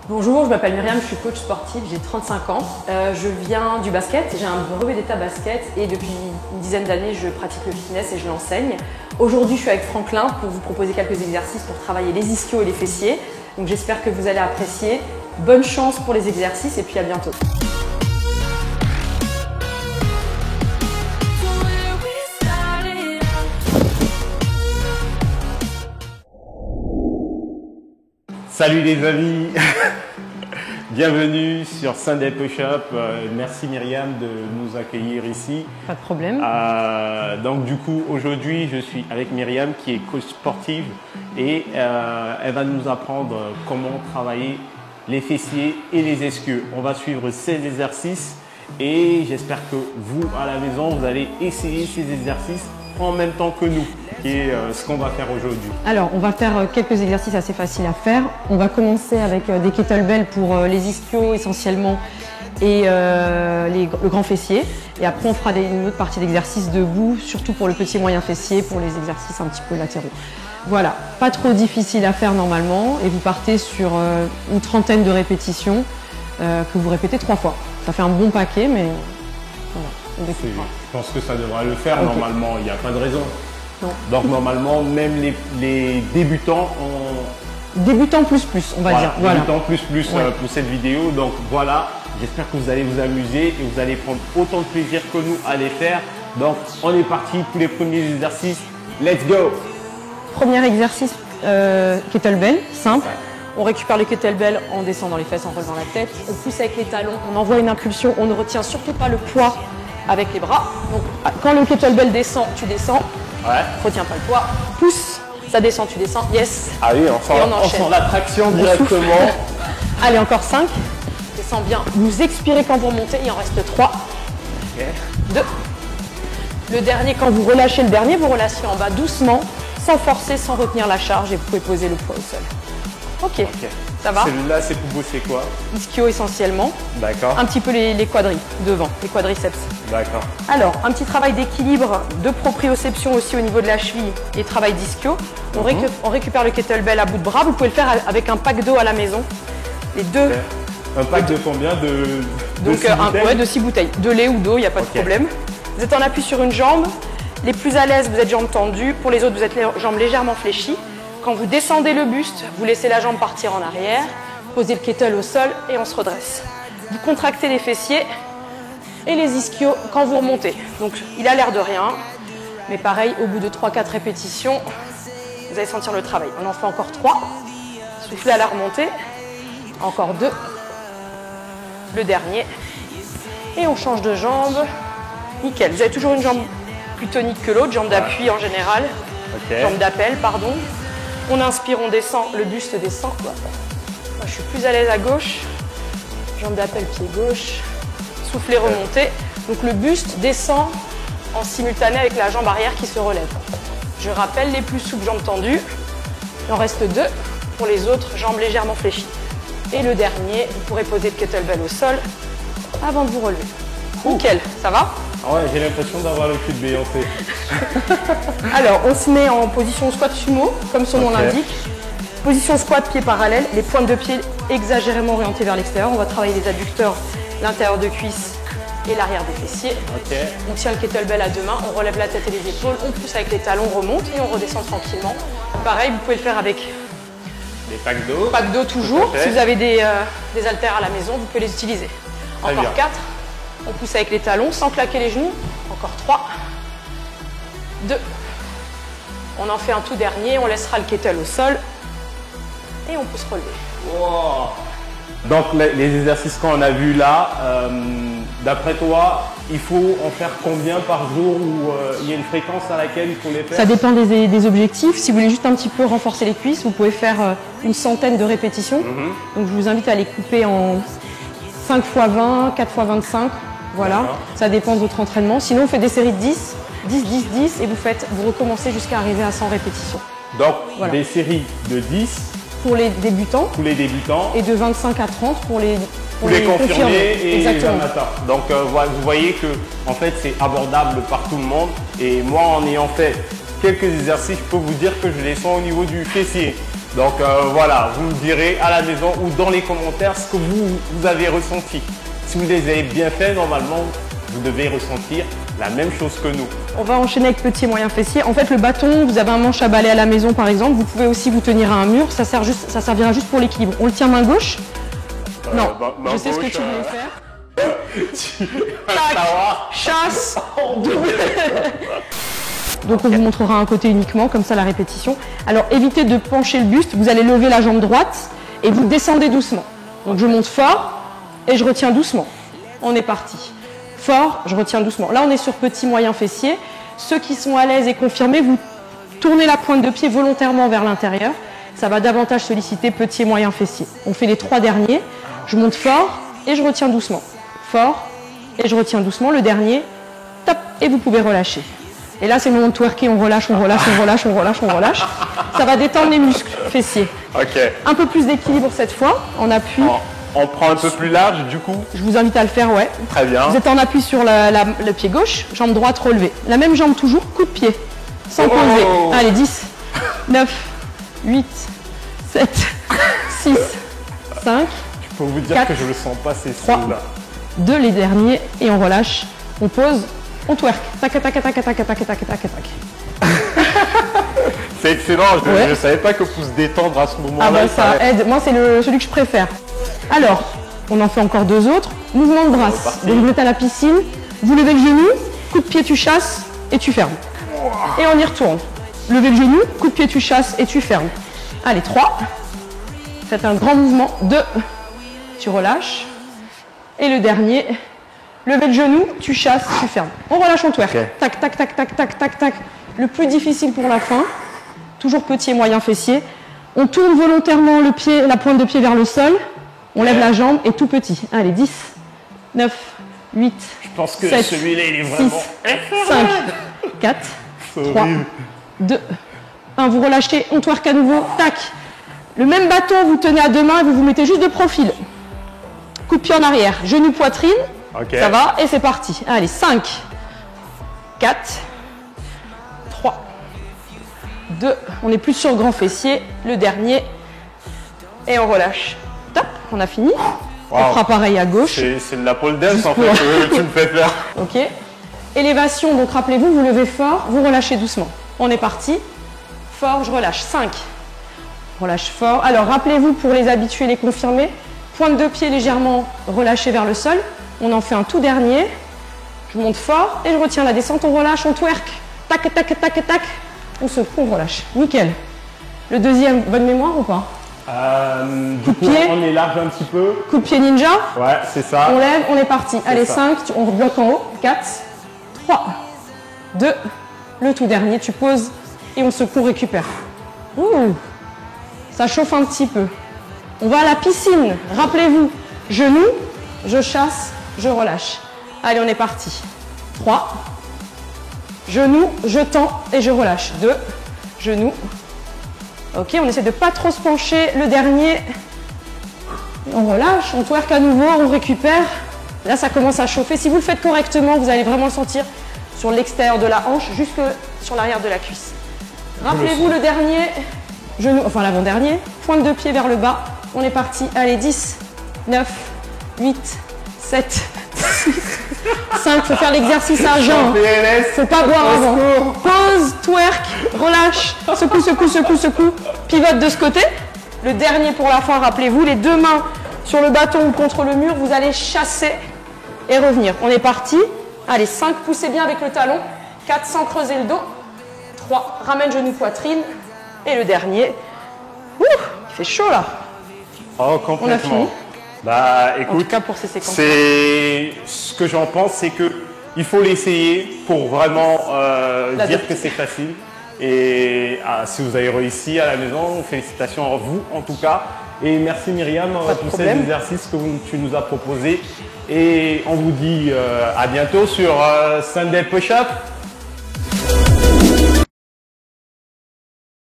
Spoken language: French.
Bonjour, je m'appelle Myriam, je suis coach sportive, j'ai 35 ans. Je viens du basket, j'ai un brevet d'état basket et depuis une dizaine d'années je pratique le fitness et je l'enseigne. Aujourd'hui je suis avec Franklin pour vous proposer quelques exercices pour travailler les ischios et les fessiers. Donc j'espère que vous allez apprécier. Bonne chance pour les exercices et puis à bientôt. Salut les amis, bienvenue sur Sunday Push-Up. Merci Myriam de nous accueillir ici. Pas de problème. Donc du coup aujourd'hui je suis avec Myriam qui est coach sportive et elle va nous apprendre comment travailler les fessiers et les ischios. On va suivre ces exercices et j'espère que vous à la maison vous allez essayer ces exercices en même temps que nous, qui est ce qu'on va faire aujourd'hui. Alors, on va faire quelques exercices assez faciles à faire. On va commencer avec des kettlebells pour les ischios essentiellement et le grand fessier. Et après, on fera une autre partie d'exercices debout, surtout pour le petit et moyen fessier, pour les exercices un petit peu latéraux. Voilà, pas trop difficile à faire normalement. Et vous partez sur une trentaine de répétitions que vous répétez 3 fois. Ça fait un bon paquet, mais voilà. Je pense que ça devrait le faire normalement, il n'y a pas de raison. Non. Donc normalement, même les débutants ont... Débutants plus, on va dire. Voilà. Débutants plus pour cette vidéo. Donc voilà, j'espère que vous allez vous amuser et vous allez prendre autant de plaisir que nous à les faire. Donc on est parti pour les premiers exercices. Let's go! Premier exercice, kettlebell, simple. On récupère le kettlebell en descendant les fesses, en relevant la tête. On pousse avec les talons, on envoie une impulsion, on ne retient surtout pas le poids avec les bras. Donc quand le kettlebell descend, tu descends. Ouais. Retiens pas le poids. Pousse, ça descend, tu descends. Yes. Ah oui, on sent la traction directement. Allez, encore 5. Descends bien. Vous expirez quand vous remontez, il en reste 3. Okay. 2. Le dernier, quand vous relâchez le dernier, vous relâchez en bas doucement, sans forcer, sans retenir la charge et vous pouvez poser le poids au sol. Ok. Ça va? Celui-là, c'est pour bosser quoi? Ischio essentiellement. D'accord. Un petit peu les quadris devant, les quadriceps. D'accord. Alors, un petit travail d'équilibre, de proprioception aussi au niveau de la cheville et travail d'ischio. On récupère le kettlebell à bout de bras. Vous pouvez le faire avec un pack d'eau à la maison. Les deux. Okay. Un pack de combien de Donc, 6 bouteilles? Ouais, de 6 bouteilles. De lait ou d'eau, il n'y a pas de problème. Vous êtes en appui sur une jambe. Les plus à l'aise, vous êtes jambes tendues. Pour les autres, vous êtes les jambes légèrement fléchies. Quand vous descendez le buste, vous laissez la jambe partir en arrière, posez le kettle au sol et on se redresse. Vous contractez les fessiers et les ischios quand vous remontez. Donc il a l'air de rien, mais pareil, au bout de 3-4 répétitions, vous allez sentir le travail. On en fait encore 3. Soufflez à la remontée. Encore 2. Le dernier. Et on change de jambe. Nickel. Vous avez toujours une jambe plus tonique que l'autre, jambe d'appui en général. Jambe d'appel, pardon. On inspire, on descend, le buste descend. Moi, je suis plus à l'aise à gauche. Jambe d'appel, pied gauche. Soufflez, remontez. Donc le buste descend en simultané avec la jambe arrière qui se relève. Je rappelle, les plus souples, jambes tendues. Il en reste 2. Pour les autres, jambes légèrement fléchies. Et le dernier, vous pourrez poser le kettlebell au sol avant de vous relever. Nickel, ça va? Ah ouais, j'ai l'impression d'avoir le cul de Beyoncé. Alors, on se met en position squat sumo, comme son nom l'indique. Position squat, pieds parallèles, les pointes de pied exagérément orientées vers l'extérieur. On va travailler les adducteurs, l'intérieur de cuisse et l'arrière des fessiers. On tient le kettlebell à 2 mains, on relève la tête et les épaules, on pousse avec les talons, on remonte et on redescend tranquillement. Pareil, vous pouvez le faire avec des packs d'eau. Pack d'eau toujours. Si vous avez des haltères à la maison, vous pouvez les utiliser. Encore 4. On pousse avec les talons sans claquer les genoux. Encore 3. 2. On en fait un tout dernier. On laissera le kettle au sol. Et on peut se relever. Wow. Donc les exercices qu'on a vus là, d'après toi, il faut en faire combien par jour ou il y a une fréquence à laquelle il faut les faire? Ça dépend des objectifs. Si vous voulez juste un petit peu renforcer les cuisses, vous pouvez faire une centaine de répétitions. Donc je vous invite à les couper en 5 x 20, 4 x 25. Voilà, ça dépend de votre entraînement. Sinon, on fait des séries de 10, 10, 10, 10 et vous recommencez jusqu'à arriver à 100 répétitions. Donc, des séries de 10 pour les débutants. Et de 25 à 30 pour les confirmés et exactement. les amateurs. Donc, vous voyez que en fait, c'est abordable par tout le monde. Et moi, en ayant fait quelques exercices, je peux vous dire que je les sens au niveau du fessier. Donc voilà, vous me direz à la maison ou dans les commentaires ce que vous avez ressenti. Si vous les avez bien fait, normalement, vous devez ressentir la même chose que nous. On va enchaîner avec petit et moyen fessier. En fait, le bâton, vous avez un manche à balai à la maison par exemple. Vous pouvez aussi vous tenir à un mur. Ça servira juste pour l'équilibre. On le tient main gauche. Non, je sais ce que tu voulais faire. Tac, chasse, double. Donc on vous montrera un côté uniquement, comme ça la répétition. Alors évitez de pencher le buste. Vous allez lever la jambe droite et vous descendez doucement. Donc je monte fort et je retiens doucement. On est parti. Fort, je retiens doucement. Là, on est sur petit moyen fessier. Ceux qui sont à l'aise et confirmés, vous tournez la pointe de pied volontairement vers l'intérieur. Ça va davantage solliciter petit et moyen fessier. On fait les 3 derniers. Je monte fort et je retiens doucement. Fort et je retiens doucement. Le dernier, top, et vous pouvez relâcher. Et là, c'est le moment de twerker. On relâche, on relâche, on relâche, on relâche, on relâche. Ça va détendre les muscles fessiers. Ok. Un peu plus d'équilibre cette fois, en appui. On prend un peu plus large du coup. Je vous invite à le faire, ouais. Très bien. Vous êtes en appui sur le pied gauche, jambe droite relevée. La même jambe toujours, coup de pied. Sans poser. Allez, 10, 9, 8, 7, 6, 5. Je peux vous dire 4, que je le sens pas, ces 3, là. 2, les derniers, et on relâche. On pose, on twerk. Tac, tac, tac, tac, tac, tac, tac, tac, tac, tac. C'est excellent, je ne savais pas que pour se détendre à ce moment-là. Ah bah ça aide, moi c'est celui que je préfère. Alors, on en fait encore 2 autres. Mouvement de bras. Donc vous êtes à la piscine, vous levez le genou, coup de pied tu chasses et tu fermes. Et on y retourne. Levez le genou, coup de pied tu chasses et tu fermes. Allez, 3. Faites un grand mouvement. 2. Tu relâches. Et le dernier, levez le genou, tu chasses, tu fermes. On relâche, on twerk. Okay. Tac, tac, tac, tac, tac, tac, tac. Le plus difficile pour la fin. Toujours petit et moyen fessier. On tourne volontairement le pied, la pointe de pied vers le sol. On lève la jambe et tout petit. Allez, 10, 9, 8, Je pense que 7, celui-là, il est vraiment... 5, 4, 3, 2, 1. Vous relâchez, on twerk à nouveau. Tac. Le même bâton, vous tenez à 2 mains et vous vous mettez juste de profil. Coup de pied en arrière. Genou, poitrine. Okay. Ça va et c'est parti. Allez, 5, 4, 3, 2. On est plus sur le grand fessier. Le dernier. Et on relâche. Top, on a fini. Wow. On fera pareil à gauche. C'est de la pole dance en fait que tu me fais faire. Ok. Élévation, donc rappelez-vous, vous levez fort, vous relâchez doucement. On est parti. Fort, je relâche. 5. Relâche fort. Alors rappelez-vous, pour les habitués, les confirmés, pointe de pied légèrement relâchée vers le sol. On en fait un tout dernier. Je monte fort et je retiens la descente. On relâche, on twerk. Tac, tac, tac, tac. On secoue, on relâche. Nickel. Le deuxième, bonne mémoire ou pas? Du coup, on est large un petit peu. Coup de pied ninja. Ouais, c'est ça. On lève, on est parti. Allez, ça. 5, on bloque en haut. 4, 3, 2, le tout dernier. Tu poses et on secoue, récupère. Ouh, ça chauffe un petit peu. On va à la piscine. Rappelez-vous, genou, je chasse, je relâche. Allez, on est parti. 3, genou, je tends et je relâche. 2, genou. Ok, on essaie de pas trop se pencher. Le dernier, on relâche, on twerk à nouveau, on récupère. Là, ça commence à chauffer. Si vous le faites correctement, vous allez vraiment le sentir sur l'extérieur de la hanche, jusque sur l'arrière de la cuisse. Rappelez-vous le dernier, genou, enfin l'avant-dernier, pointe de pied vers le bas. On est parti. Allez, 10, 9, 8, 7, 6, 5. Faut faire l'exercice à jeun. Faut pas boire avant. Pause, twerk, relâche, secoue, secoue, secoue, secoue. Pivote de ce côté. Le dernier pour la fin, rappelez-vous, les 2 mains sur le bâton ou contre le mur. Vous allez chasser et revenir. On est parti. Allez, 5, poussez bien avec le talon. 4, sans creuser le dos. 3, ramène genou, poitrine. Et le dernier. Ouh, il fait chaud là. Oh, complètement. On a fini. Bah, écoute, En tout cas pour ces séquences. c'est ce que j'en pense, c'est que il faut l'essayer pour vraiment dire que c'est facile. Et si vous avez réussi à la maison, félicitations à vous en tout cas. Et merci Myriam pour ces exercices que tu nous as proposés. Et on vous dit à bientôt sur Sunday Push Up.